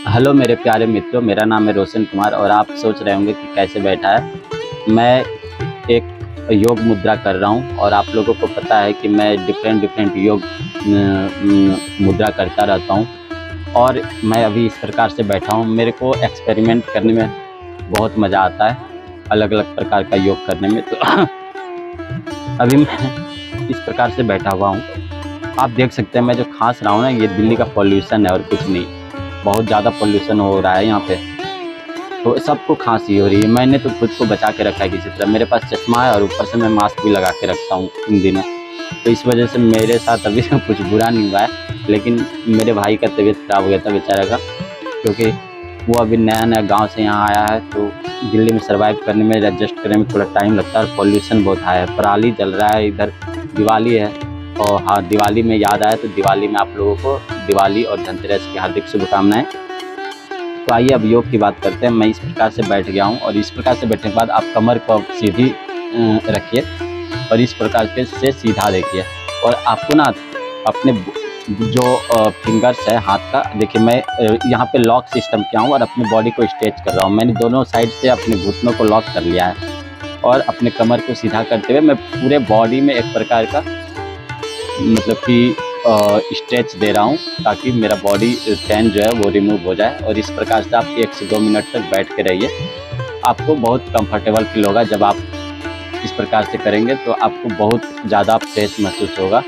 Hello मेरे प्यारे मित्रों, मेरा नाम है रोशन कुमार और आप सोच रहे होंगे कि कैसे बैठा है। मैं एक योग मुद्रा कर रहा हूँ और आप लोगों को पता है कि मैं डिफरेंट योग मुद्रा करता रहता हूँ और मैं अभी इस प्रकार से बैठा हूँ। मेरे को एक्सपेरिमेंट करने में बहुत मज़ा आता है, अलग अलग प्रकार का योग करने में। तो अभी मैं इस प्रकार से बैठा हुआ हूँ। आप देख सकते हैं मैं जो खांस रहा हूँ ना, ये दिल्ली का पॉल्यूशन है और कुछ नहीं। बहुत ज़्यादा पॉल्यूशन हो रहा है यहाँ पे, तो सबको खांसी हो रही है। मैंने तो खुद को बचा के रखा है किसी तरह। मेरे पास चश्मा है और ऊपर से मैं मास्क भी लगा के रखता हूँ इन दिनों, तो इस वजह से मेरे साथ अभी कुछ बुरा नहीं हुआ है। लेकिन मेरे भाई का तबीयत खराब हो गया था बेचारा का, क्योंकि वो अभी नया गांव से यहाँ आया है, तो दिल्ली में सर्वाइव करने में, एडजस्ट करने में थोड़ा टाइम लगता है और पॉल्यूशन बहुत हाई है। पराली जल रहा है, इधर दिवाली है। और हाँ, दिवाली में याद आया तो दिवाली में आप लोगों को दिवाली और धनतेरस की हार्दिक शुभकामनाएं। तो आइए अब योग की बात करते हैं। मैं इस प्रकार से बैठ गया हूँ और इस प्रकार से बैठने के बाद आप कमर को सीधी रखिए और इस प्रकार से सीधा देखिए। और आपको ना अपने जो फिंगर्स है हाथ का, देखिए मैं यहाँ पे लॉक सिस्टम किया हूँ और अपनी बॉडी को स्ट्रेच कर रहा हूँ। मैंने दोनों साइड से अपने घुटनों को लॉक कर लिया है और अपने कमर को सीधा करते हुए मैं पूरे बॉडी में एक प्रकार का मतलब कि स्ट्रेच दे रहा हूँ, ताकि मेरा बॉडी टेन जो है वो रिमूव हो जाए। और इस प्रकार से आप 1 से 2 मिनट तक बैठ के रहिए। आपको बहुत कंफर्टेबल फील होगा। जब आप इस प्रकार से करेंगे तो आपको बहुत ज़्यादा फ्रेश महसूस होगा।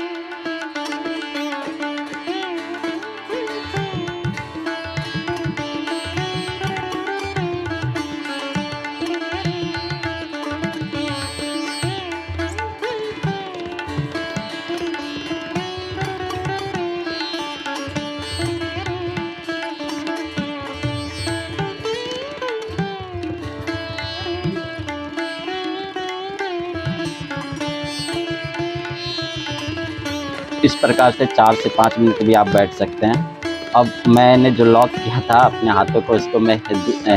इस प्रकार से 4 से 5 मिनट भी आप बैठ सकते हैं। अब मैंने जो लॉक किया था अपने हाथों को, इसको मैं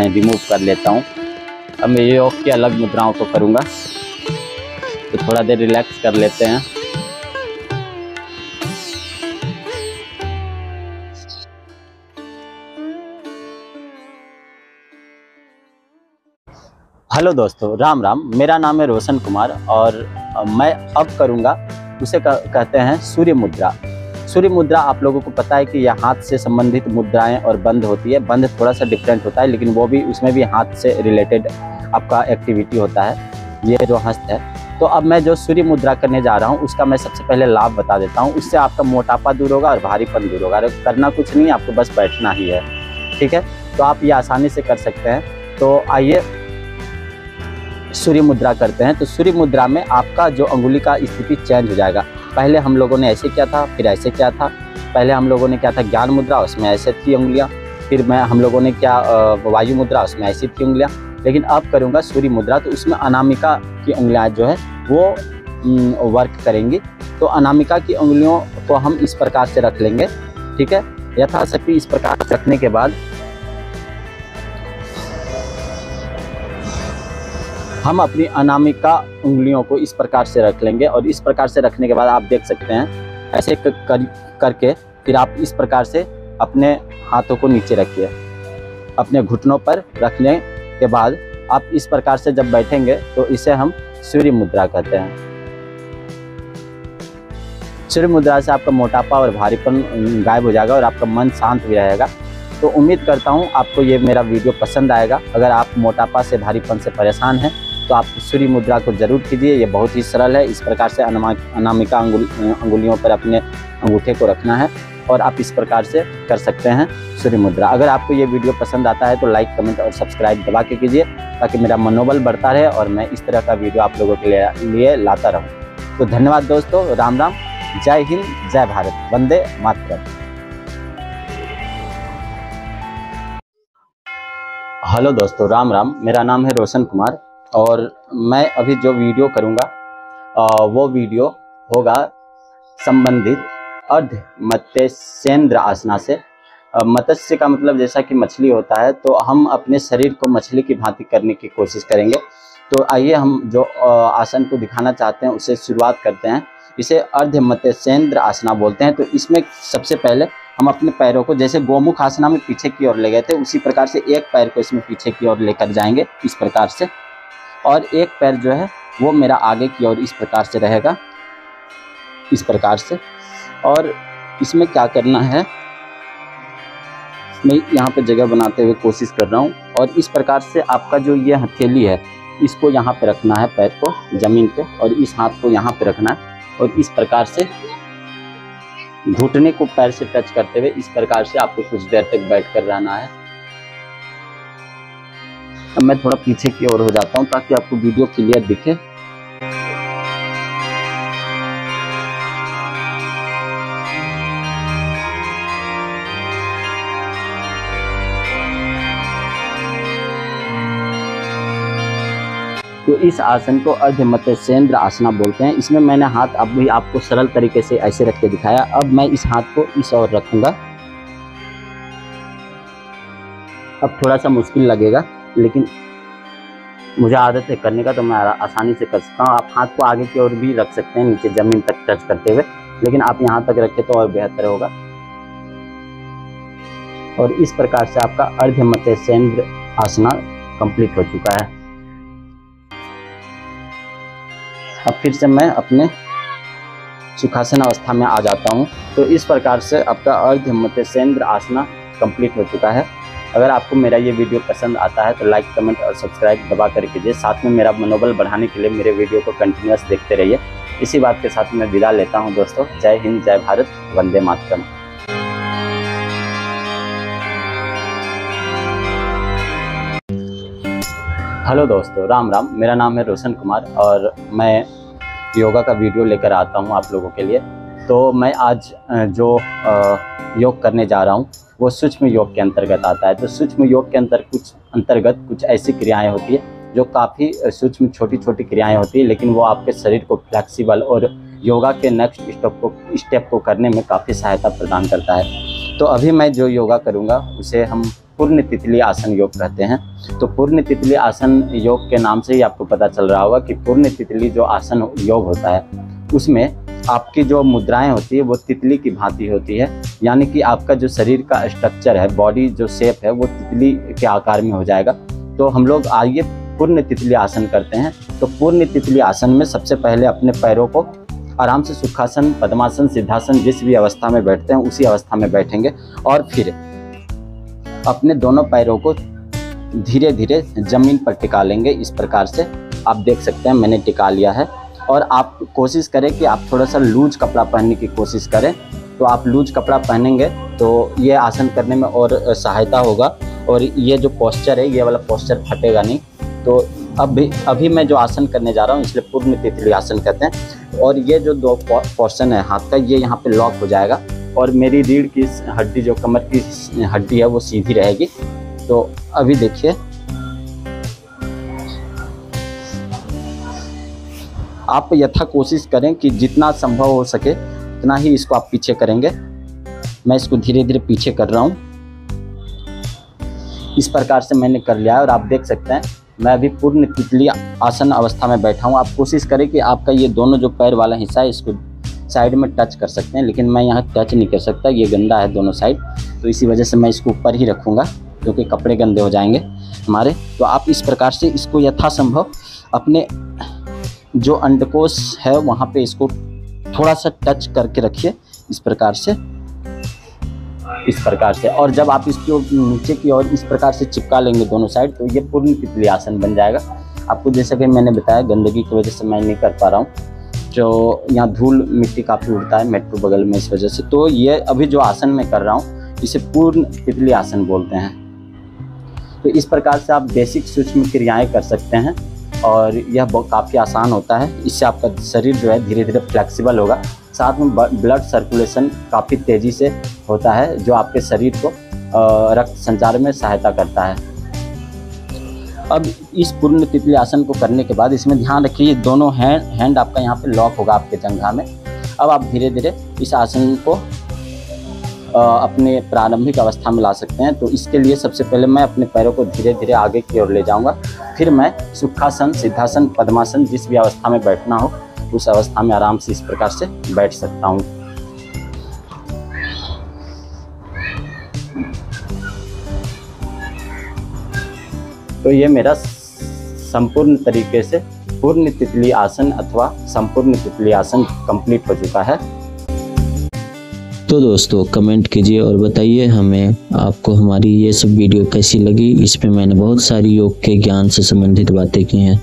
रिमूव कर लेता हूँ। अब मैं योग की अलग मुद्राओं को करूँगा, तो थोड़ा देर रिलैक्स कर लेते हैं। हेलो दोस्तों, राम राम। मेरा नाम है रोशन कुमार और मैं अब करूँगा, उसे कहते हैं सूर्य मुद्रा। सूर्य मुद्रा आप लोगों को पता है कि यह हाथ से संबंधित मुद्राएं और बंद होती है। बंद थोड़ा सा डिफरेंट होता है, लेकिन वो भी, उसमें भी हाथ से रिलेटेड आपका एक्टिविटी होता है, ये जो हस्त है। तो अब मैं जो सूर्य मुद्रा करने जा रहा हूँ उसका मैं सबसे पहले लाभ बता देता हूँ। उससे आपका मोटापा दूर होगा और भारीपन दूर होगा। करना कुछ नहीं, आपको बस बैठना ही है, ठीक है। तो आप ये आसानी से कर सकते हैं। तो आइए सूर्य मुद्रा करते हैं। तो सूर्य मुद्रा में आपका जो अंगुली का स्थिति चेंज हो जाएगा। पहले हम लोगों ने ऐसे किया था, फिर ऐसे किया था। पहले हम लोगों ने किया था ज्ञान मुद्रा, उसमें ऐसे थी उंगलियां। फिर हम लोगों ने क्या वायु मुद्रा, उसमें ऐसी थी उंगलियां। लेकिन अब करूँगा सूर्य मुद्रा, तो उसमें अनामिका की उंगलियां जो है वो वर्क करेंगी। तो अनामिका की उंगलियों को हम इस प्रकार से रख लेंगे, ठीक है। यथाशक्ति इस प्रकार से रखने के बाद हम अपनी अनामिका उंगलियों को इस प्रकार से रख लेंगे। और इस प्रकार से रखने के बाद आप देख सकते हैं ऐसे करके फिर आप इस प्रकार से अपने हाथों को नीचे रखिए। अपने घुटनों पर रखने के बाद आप इस प्रकार से जब बैठेंगे तो इसे हम सूर्य मुद्रा कहते हैं। सूर्य मुद्रा से आपका मोटापा और भारीपन गायब हो जाएगा और आपका मन शांत भी रहेगा। तो उम्मीद करता हूँ आपको ये मेरा वीडियो पसंद आएगा। अगर आप मोटापा से, भारीपन से परेशान हैं तो आप सूर्य मुद्रा को जरूर कीजिए। ये बहुत ही सरल है। इस प्रकार से अनामिका अंगुलियों पर अपने अंगूठे को रखना है और आप इस प्रकार से कर सकते हैं सूर्य मुद्रा। अगर आपको ये वीडियो पसंद आता है तो लाइक, कमेंट और सब्सक्राइब दबा के कीजिए, ताकि मेरा मनोबल बढ़ता रहे और मैं इस तरह का वीडियो आप लोगों के लिए लाता रहूँ। तो धन्यवाद दोस्तों, राम राम, जय हिंद, जय भारत, वंदे मातरम। हेलो दोस्तों, राम राम। मेरा नाम है रोशन कुमार और मैं अभी जो वीडियो करूँगा वो वीडियो होगा संबंधित अर्ध मत्स्येंद्र आसना से। मत्स्य का मतलब जैसा कि मछली होता है, तो हम अपने शरीर को मछली की भांति करने की कोशिश करेंगे। तो आइए हम जो आसन को दिखाना चाहते हैं उससे शुरुआत करते हैं। इसे अर्ध मत्स्येंद्र आसना बोलते हैं। तो इसमें सबसे पहले हम अपने पैरों को जैसे गोमुख आसना में पीछे की ओर ले गए थे, उसी प्रकार से एक पैर को इसमें पीछे की ओर लेकर जाएंगे इस प्रकार से, और एक पैर जो है वो मेरा आगे की ओर इस प्रकार से रहेगा, इस प्रकार से। और इसमें क्या करना है, मैं यहाँ पे जगह बनाते हुए कोशिश कर रहा हूँ, और इस प्रकार से आपका जो ये हथेली है इसको यहाँ पे रखना है, पैर को ज़मीन पे, और इस हाथ को यहाँ पे रखना है, और इस प्रकार से घुटने को पैर से टच करते हुए इस प्रकार से आपको कुछ देर तक बैठ कर रहना है। अब मैं थोड़ा पीछे की ओर हो जाता हूँ ताकि आपको वीडियो क्लियर दिखे। तो इस आसन को अर्ध मत्स्येंद्र आसना बोलते हैं। इसमें मैंने हाथ अभी आपको सरल तरीके से ऐसे रख के दिखाया। अब मैं इस हाथ को इस ओर रखूंगा। अब थोड़ा सा मुश्किल लगेगा, लेकिन मुझे आदत है करने का, तो मैं आसानी से कर सकता हूँ। आप हाथ को आगे की ओर भी रख सकते हैं, नीचे जमीन तक टच करते हुए, लेकिन आप यहाँ तक रखें तो और बेहतर होगा। और इस प्रकार से आपका अर्ध मत्स्येंद्र आसना कंप्लीट हो चुका है। अब फिर से मैं अपने सुखासन अवस्था में आ जाता हूँ। तो इस प्रकार से आपका अर्ध मत्स्येंद्र आसना कंप्लीट हो चुका है। अगर आपको मेरा ये वीडियो पसंद आता है तो लाइक, कमेंट और सब्सक्राइब दबा कर कीजिए। साथ में मेरा मनोबल बढ़ाने के लिए मेरे वीडियो को कंटिन्यूअस देखते रहिए। इसी बात के साथ मैं विदा लेता हूँ दोस्तों। जय हिंद, जय भारत, वंदे मातरम। हेलो दोस्तों, राम राम। मेरा नाम है रोशन कुमार और मैं योगा का वीडियो लेकर आता हूं आप लोगों के लिए। तो मैं आज जो योग करने जा रहा हूं वो सूक्ष्म योग के अंतर्गत आता है। तो सूक्ष्म योग के अंतर्गत कुछ ऐसी क्रियाएं होती है जो काफ़ी सूक्ष्म छोटी छोटी क्रियाएं होती है, लेकिन वो आपके शरीर को फ्लेक्सिबल और योगा के नेक्स्ट स्टेप को करने में काफ़ी सहायता प्रदान करता है। तो अभी मैं जो योगा करूँगा उसे हम पूर्ण तितली आसन योग कहते हैं। तो पूर्ण तितली आसन योग के नाम से ही आपको पता चल रहा होगा कि पूर्ण तितली जो आसन योग होता है उसमें आपकी जो मुद्राएं होती है वो तितली की भांति होती है, यानी कि आपका जो शरीर का स्ट्रक्चर है, बॉडी जो शेप है वो तितली के आकार में हो जाएगा। तो हम लोग आइए पूर्ण तितली आसन करते हैं। तो पूर्ण तितली आसन में सबसे पहले अपने पैरों को आराम से सुखासन, पद्मासन, सिद्धासन जिस भी अवस्था में बैठते हैं उसी अवस्था में बैठेंगे, और फिर अपने दोनों पैरों को धीरे धीरे जमीन पर टिका लेंगे। इस प्रकार से आप देख सकते हैं मैंने टिका लिया है। और आप कोशिश करें कि आप थोड़ा सा लूज कपड़ा पहनने की कोशिश करें। तो आप लूज कपड़ा पहनेंगे तो ये आसन करने में और सहायता होगा, और ये जो पोस्चर है ये वाला पोस्चर फटेगा नहीं। तो अभी मैं जो आसन करने जा रहा हूँ इसलिए पूर्ण तितली आसन कहते हैं। और ये जो दो पोर्शन है हाथ का ये यहाँ पे लॉक हो जाएगा, और मेरी रीढ़ की हड्डी जो कमर की हड्डी है वो सीधी रहेगी। तो अभी देखिए, आप यथा कोशिश करें कि जितना संभव हो सके उतना ही इसको आप पीछे करेंगे। मैं इसको धीरे धीरे पीछे कर रहा हूँ। इस प्रकार से मैंने कर लिया है, और आप देख सकते हैं मैं अभी पूर्ण तितली आसन अवस्था में बैठा हूँ। आप कोशिश करें कि आपका ये दोनों जो पैर वाला हिस्सा है इसको साइड में टच कर सकते हैं, लेकिन मैं यहाँ टच नहीं कर सकता, ये गंदा है दोनों साइड। तो इसी वजह से मैं इसको ऊपर ही रखूँगा क्योंकि कपड़े गंदे हो जाएंगे हमारे। तो आप इस प्रकार से इसको यथासंभव अपने जो अंडकोश है वहाँ पे इसको थोड़ा सा टच करके रखिए, इस प्रकार से। और जब आप इसको नीचे की ओर इस प्रकार से चिपका लेंगे दोनों साइड, तो ये पूर्ण तितली आसन बन जाएगा। आपको जैसा कि मैंने बताया गंदगी की वजह से मैं नहीं कर पा रहा हूँ, जो यहाँ धूल मिट्टी काफ़ी उड़ता है मेट्रो बगल में, इस वजह से। तो ये अभी जो आसन मैं कर रहा हूँ इसे पूर्ण तितली आसन बोलते हैं। तो इस प्रकार से आप बेसिक सूक्ष्म क्रियाएं कर सकते हैं, और यह काफ़ी आसान होता है। इससे आपका शरीर जो है धीरे धीरे फ्लेक्सिबल होगा। साथ में ब्लड सर्कुलेशन काफ़ी तेज़ी से होता है, जो आपके शरीर को रक्त संचार में सहायता करता है। अब इस पूर्ण तितली आसन को करने के बाद इसमें ध्यान रखिए ये दोनों हैंड आपका यहाँ पे लॉक होगा आपके जंघा में। अब आप धीरे धीरे इस आसन को अपने प्रारंभिक अवस्था में ला सकते हैं। तो इसके लिए सबसे पहले मैं अपने पैरों को धीरे धीरे आगे की ओर ले जाऊंगा, फिर मैं सुखासन, सिद्धासन, पद्मासन जिस भी अवस्था में बैठना हो उस अवस्था में आराम से इस प्रकार से बैठ सकता हूँ। तो ये मेरा संपूर्ण तरीके से पूर्ण तितली आसन अथवा संपूर्ण तितली आसन कंप्लीट हो चुका है। तो दोस्तों कमेंट कीजिए और बताइए हमें आपको हमारी ये सब वीडियो कैसी लगी। इस पे मैंने बहुत सारी योग के ज्ञान से संबंधित बातें की हैं।